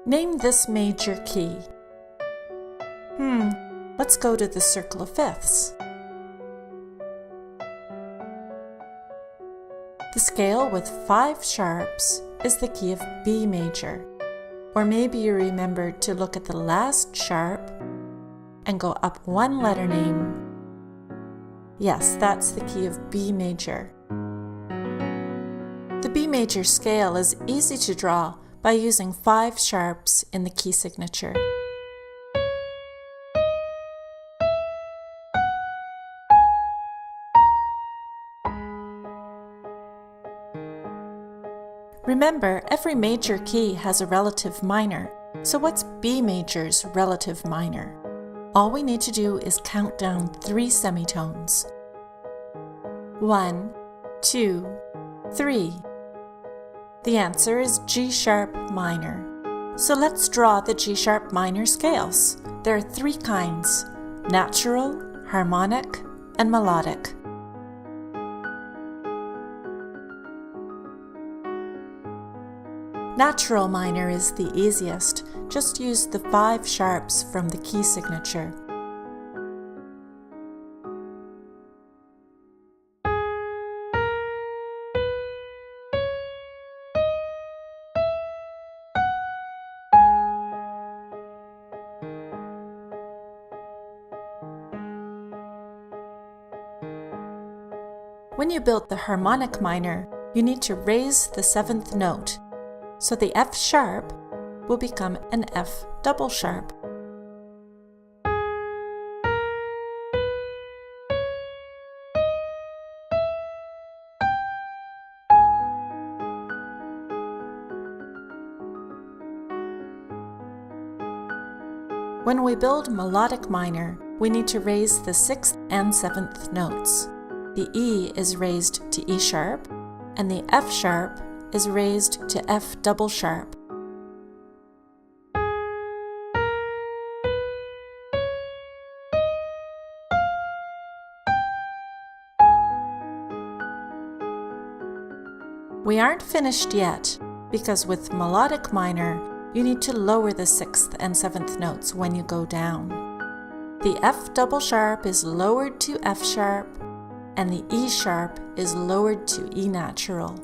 Name this major key. Let's go to the circle of fifths. The scale with 5 sharps is the key of B major. Or maybe you remembered to look at the last sharp and go up 1 letter name. Yes, that's the key of B major. The B major scale is easy to draw by using 5 sharps in the key signature. Remember, every major key has a relative minor, so what's B major's relative minor? All we need to do is count down 3 semitones. 1, 2, 3. The answer is G sharp minor. So let's draw the G sharp minor scales. There are 3 kinds: natural, harmonic, and melodic. Natural minor is the easiest. Just use the 5 sharps from the key signature. When you build the harmonic minor, you need to raise the 7th note. So the F sharp will become an F double sharp. When we build melodic minor, we need to raise the 6th and 7th notes. The E is raised to E sharp, and the F sharp is raised to F double sharp. We aren't finished yet, because with melodic minor, you need to lower the 6th and 7th notes when you go down. The F double sharp is lowered to F sharp, and the E sharp is lowered to E natural.